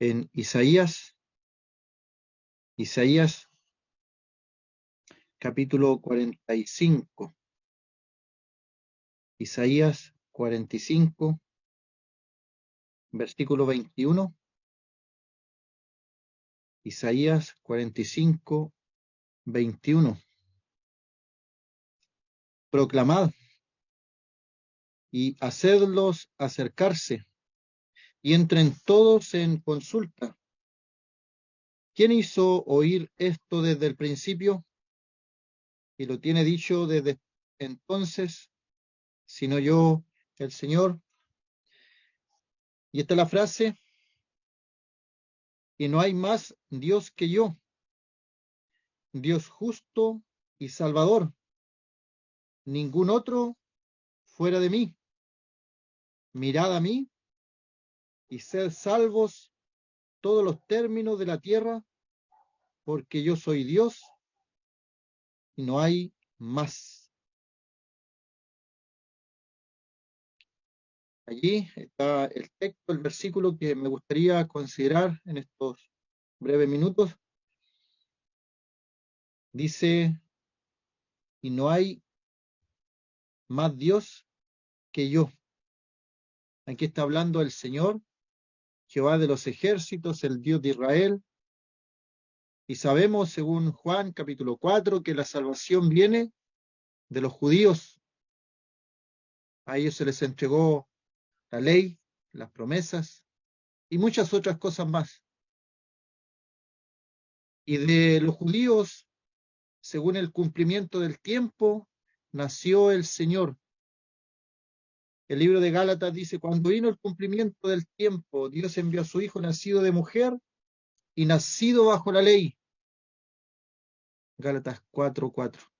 en Isaías capítulo 45. Isaías 45, versículo 21. Isaías 45, 21. Proclamad y hacedlos acercarse, y entren todos en consulta. ¿Quién hizo oír esto desde el principio? Y lo tiene dicho desde entonces, sino yo, el Señor. Y esta es la frase: y no hay más Dios que yo, Dios justo y salvador, ningún otro fuera de mí. Mirad a mí y sed salvos todos los términos de la tierra, porque yo soy Dios y no hay más. Allí está el texto, el versículo que me gustaría considerar en estos breves minutos. Dice: y no hay más Dios que yo. Aquí está hablando el Señor, Jehová de los ejércitos, el Dios de Israel. Y sabemos, según Juan capítulo 4, que la salvación viene de los judíos. A ellos se les entregó la ley, las promesas y muchas otras cosas más. Y de los judíos, según el cumplimiento del tiempo, nació el Señor. El libro de Gálatas dice: cuando vino el cumplimiento del tiempo, Dios envió a su Hijo nacido de mujer y nacido bajo la ley. Gálatas 4:4.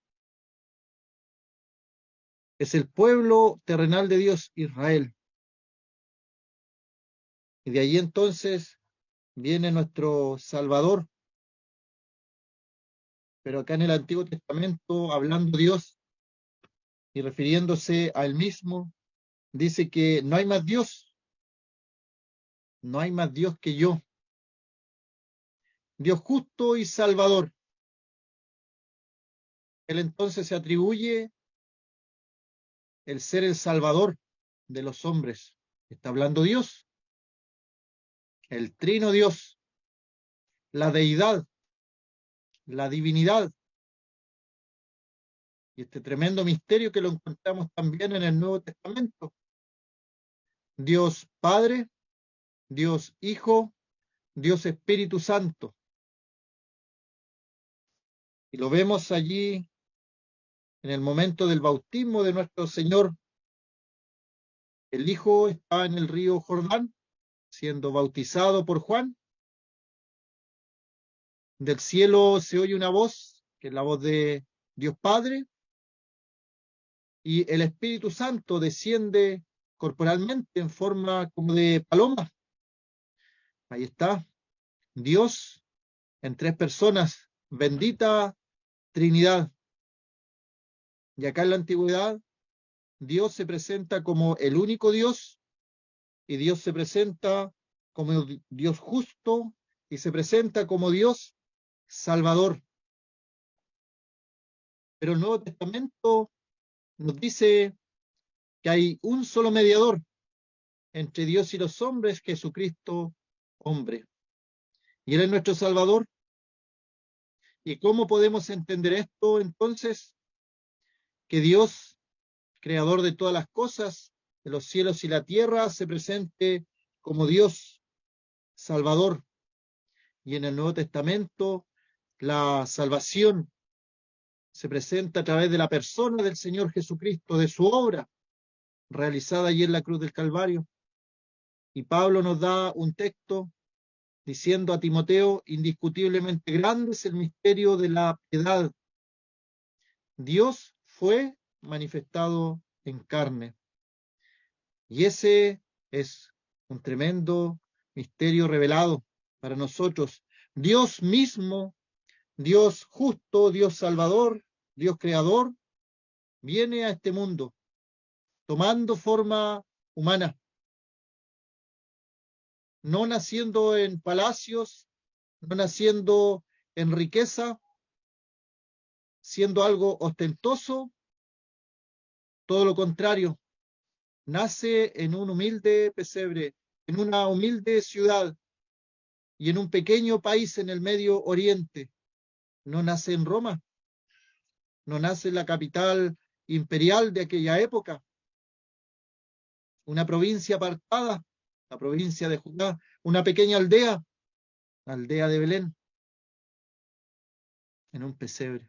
Es el pueblo terrenal de Dios, Israel. Y de ahí entonces viene nuestro Salvador. Pero acá en el Antiguo Testamento, hablando Dios y refiriéndose a él mismo, dice que no hay más Dios, no hay más Dios que yo, Dios justo y salvador. Él entonces se atribuye el ser el salvador de los hombres. Está hablando Dios, el trino Dios, la deidad, la divinidad. Y este tremendo misterio que lo encontramos también en el Nuevo Testamento. Dios Padre, Dios Hijo, Dios Espíritu Santo. Y lo vemos allí en el momento del bautismo de nuestro Señor. El Hijo está en el río Jordán, siendo bautizado por Juan. Del cielo se oye una voz, que es la voz de Dios Padre, y el Espíritu Santo desciende corporalmente en forma como de paloma. Ahí está, Dios en tres personas, bendita Trinidad. Y acá en la antigüedad, Dios se presenta como el único Dios, y Dios se presenta como Dios justo, y se presenta como Dios Salvador. Pero el Nuevo Testamento nos dice que hay un solo mediador entre Dios y los hombres, Jesucristo, hombre. Y Él es nuestro Salvador. ¿Y cómo podemos entender esto entonces? Que Dios, creador de todas las cosas, de los cielos y la tierra, se presente como Dios Salvador. Y en el Nuevo Testamento, la salvación se presenta a través de la persona del Señor Jesucristo, de su obra realizada allí en la cruz del Calvario. Y Pablo nos da un texto diciendo a Timoteo: indiscutiblemente grande es el misterio de la piedad. Dios fue manifestado en carne. Y ese es un tremendo misterio revelado para nosotros. Dios mismo, Dios justo, Dios salvador, Dios creador, viene a este mundo tomando forma humana. no naciendo en palacios, no naciendo en riqueza, siendo algo ostentoso, todo lo contrario, nace en un humilde pesebre, en una humilde ciudad y en un pequeño país en el Medio Oriente. No nace en Roma, no nace en la capital imperial de aquella época, una provincia apartada, la provincia de Judá, una pequeña aldea, la aldea de Belén, en un pesebre.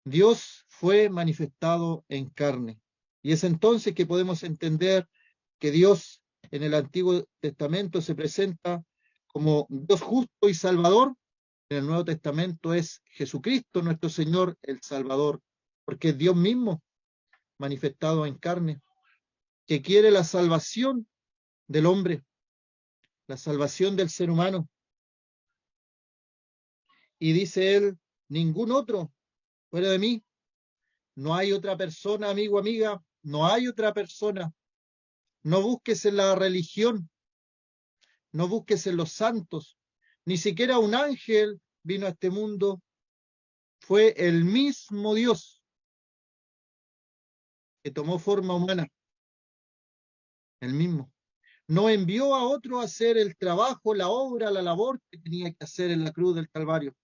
Dios fue manifestado en carne. Y es entonces que podemos entender que Dios en el Antiguo Testamento se presenta como Dios justo y Salvador. En el Nuevo Testamento es Jesucristo, nuestro Señor, el Salvador, porque es Dios mismo manifestado en carne, que quiere la salvación del hombre, la salvación del ser humano. Y dice él, ningún otro fuera de mí. No hay otra persona, amigo, amiga, no hay otra persona. No busques en la religión, no busques en los santos. Ni siquiera un ángel vino a este mundo. Fue el mismo Dios que tomó forma humana, el mismo. No envió a otro a hacer el trabajo, la obra, la labor que tenía que hacer en la cruz del Calvario.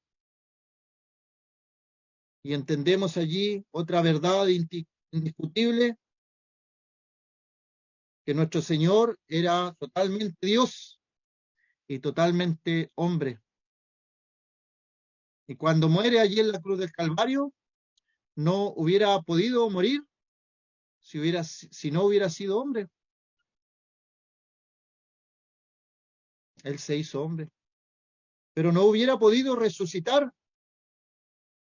Y entendemos allí otra verdad indiscutible, que nuestro Señor era totalmente Dios y totalmente hombre. Y cuando muere allí en la cruz del Calvario, no hubiera podido morir si no hubiera sido hombre. Él se hizo hombre. Pero no hubiera podido resucitar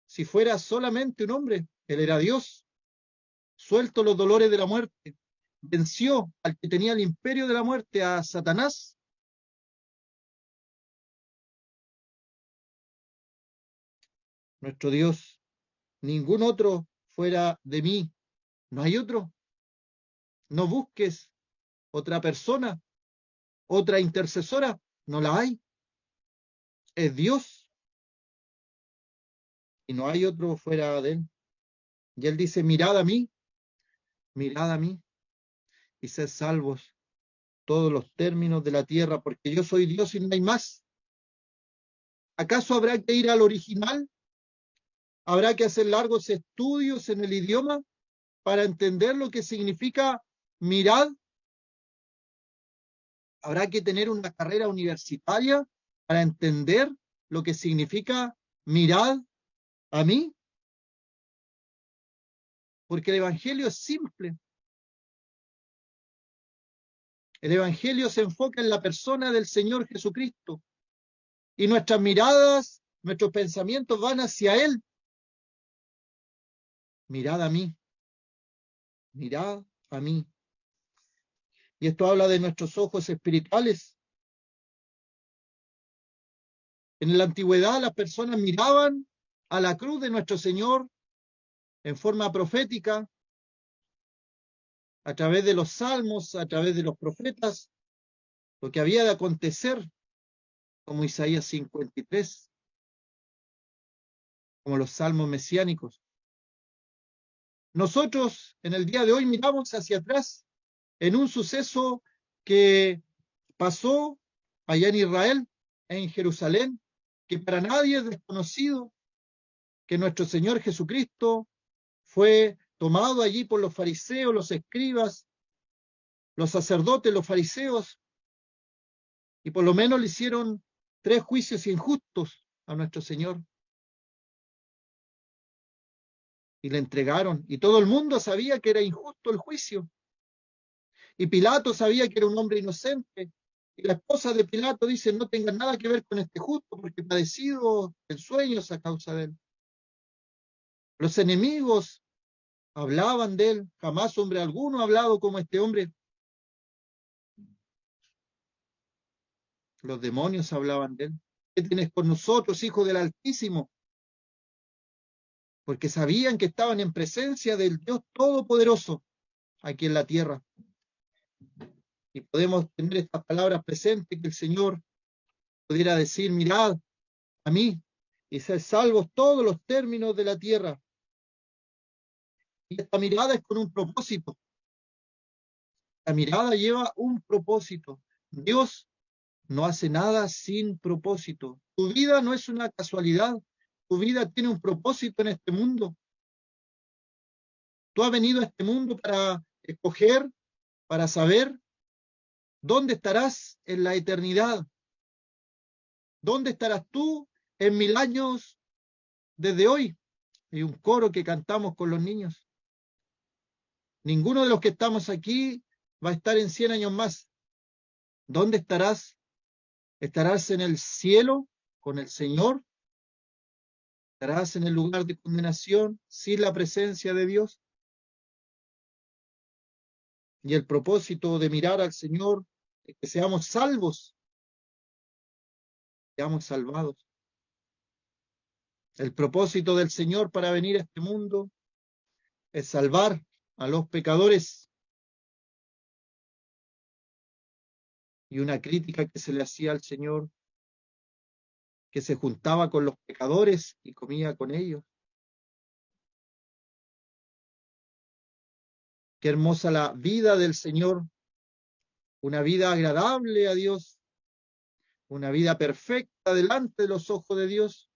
si fuera solamente un hombre. Él era Dios, suelto los dolores de la muerte. Venció al que tenía el imperio de la muerte, a Satanás. Nuestro Dios, ningún otro fuera de mí. No hay otro. No busques otra persona, otra intercesora. No la hay. Es Dios y no hay otro fuera de él. Y él dice, mirad a mí y sed salvos todos los términos de la tierra, porque yo soy Dios y no hay más. ¿Acaso habrá que ir al original? ¿Habrá que hacer largos estudios en el idioma para entender lo que significa mirad? ¿Habrá que tener una carrera universitaria para entender lo que significa mirad a mí? Porque el Evangelio es simple. El Evangelio se enfoca en la persona del Señor Jesucristo y nuestras miradas, nuestros pensamientos van hacia Él. Mirad a mí, mirad a mí. Y esto habla de nuestros ojos espirituales. En la antigüedad las personas miraban a la cruz de nuestro Señor en forma profética, a través de los salmos, a través de los profetas, lo que había de acontecer, como Isaías 53, como los salmos mesiánicos. Nosotros en el día de hoy miramos hacia atrás en un suceso que pasó allá en Israel, en Jerusalén, que para nadie es desconocido, que nuestro Señor Jesucristo fue tomado allí por los fariseos, los escribas, los sacerdotes, los fariseos, y por lo menos le hicieron 3 juicios injustos a nuestro Señor. Y le entregaron, y todo el mundo sabía que era injusto el juicio. Y Pilato sabía que era un hombre inocente. Y la esposa de Pilato dice, no tengan nada que ver con este justo, porque he padecido en sueños a causa de él. Los enemigos hablaban de él, jamás hombre alguno ha hablado como este hombre. Los demonios hablaban de él. ¿Qué tienes con nosotros, hijo del Altísimo? Porque sabían que estaban en presencia del Dios Todopoderoso aquí en la tierra. y podemos tener estas palabras presentes, que el Señor pudiera decir, mirad a mí y ser salvos todos los términos de la tierra. Y esta mirada es con un propósito. La mirada lleva un propósito. Dios no hace nada sin propósito. Tu vida no es una casualidad. Tu vida tiene un propósito en este mundo. Tú has venido a este mundo para escoger, para saber dónde estarás en la eternidad. ¿Dónde estarás tú en 1000 años desde hoy? Hay un coro que cantamos con los niños. Ninguno de los que estamos aquí va a estar en 100 años más. ¿Dónde estarás? ¿Estarás en el cielo con el Señor? ¿Estarás en el lugar de condenación sin la presencia de Dios? Y el propósito de mirar al Señor es que seamos salvos, seamos salvados. El propósito del Señor para venir a este mundo es salvar a los pecadores. Y una crítica que se le hacía al Señor, que se juntaba con los pecadores y comía con ellos. Qué hermosa la vida del Señor, una vida agradable a Dios, una vida perfecta delante de los ojos de Dios.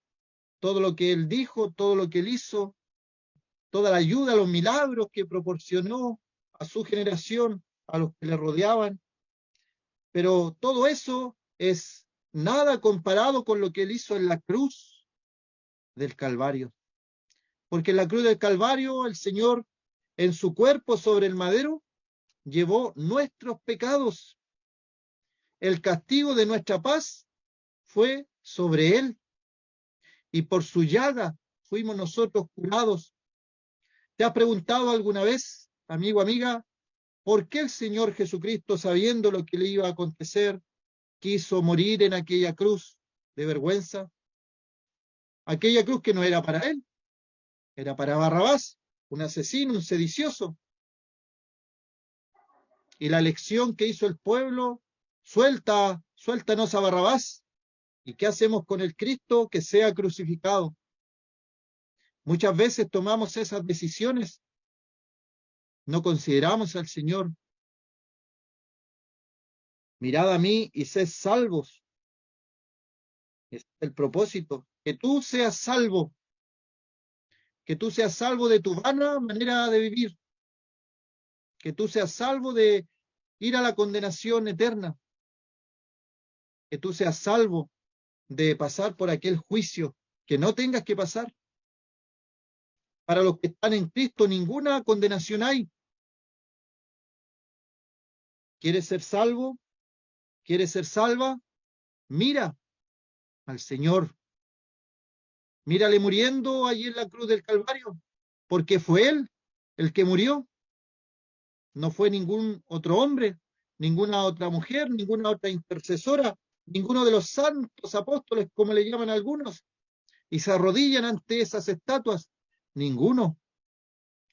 Todo lo que Él dijo, todo lo que Él hizo, toda la ayuda, los milagros que proporcionó a su generación, a los que le rodeaban. Pero todo eso es nada comparado con lo que Él hizo en la cruz del Calvario. Porque en la cruz del Calvario el Señor, en su cuerpo sobre el madero, llevó nuestros pecados. El castigo de nuestra paz fue sobre Él, y por su llaga fuimos nosotros curados. ¿Te has preguntado alguna vez, amigo, amiga, por qué el Señor Jesucristo, sabiendo lo que le iba a acontecer, quiso morir en aquella cruz de vergüenza? Aquella cruz que no era para Él, era para Barrabás, un asesino, un sedicioso. Y la elección que hizo el pueblo, suéltanos a Barrabás. ¿Y qué hacemos con el Cristo que sea crucificado? Muchas veces tomamos esas decisiones, no consideramos al Señor. Mirad a mí y sed salvos. Es el propósito, que tú seas salvo, que tú seas salvo de tu vana manera de vivir, que tú seas salvo de ir a la condenación eterna, que tú seas salvo de pasar por aquel juicio que no tengas que pasar. Para los que están en Cristo ninguna condenación hay. ¿Quieres ser salvo? ¿Quieres ser salva? Mira al Señor. Mírale muriendo allí en la cruz del Calvario, porque fue Él el que murió. No fue ningún otro hombre, ninguna otra mujer, ninguna otra intercesora, ninguno de los santos apóstoles, como le llaman algunos, y se arrodillan ante esas estatuas. Ninguno.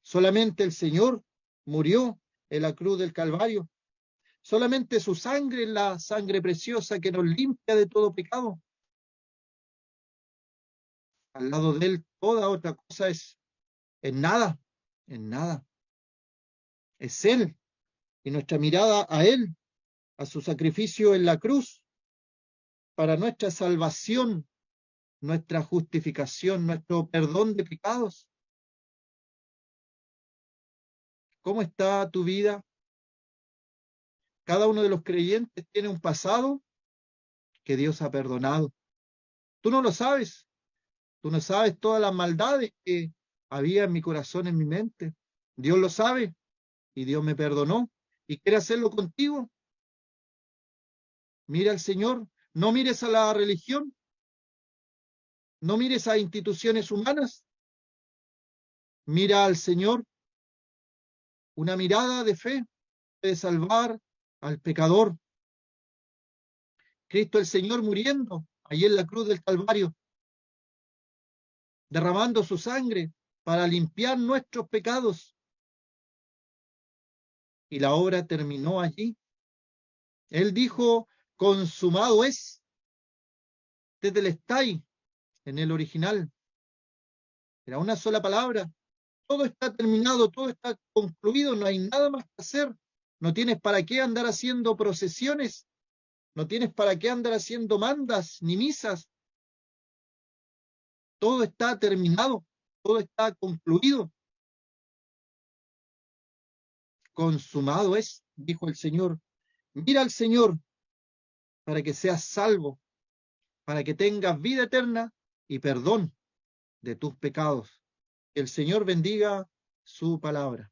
Solamente el Señor murió en la cruz del Calvario. Solamente su sangre es la sangre preciosa que nos limpia de todo pecado. Al lado de Él, toda otra cosa es nada, en nada. Es Él. Y nuestra mirada a Él, a su sacrificio en la cruz, para nuestra salvación, nuestra justificación, nuestro perdón de pecados. ¿Cómo está tu vida? Cada uno de los creyentes tiene un pasado que Dios ha perdonado. Tú no lo sabes. Tú no sabes todas las maldades que había en mi corazón, en mi mente. Dios lo sabe y Dios me perdonó y quiere hacerlo contigo. Mira al Señor, no mires a la religión, no mires a instituciones humanas, mira al Señor. Una mirada de fe puede salvar al pecador. Cristo el Señor muriendo allí en la cruz del Calvario, derramando su sangre para limpiar nuestros pecados. Y la obra terminó allí. Él dijo, consumado es, desde el estai, en el original. Era una sola palabra. Todo está terminado, todo está concluido, no hay nada más que hacer. No tienes para qué andar haciendo procesiones, no tienes para qué andar haciendo mandas ni misas. Todo está terminado, todo está concluido. Consumado es, dijo el Señor. Mira al Señor para que seas salvo, para que tengas vida eterna y perdón de tus pecados. Que el Señor bendiga su palabra.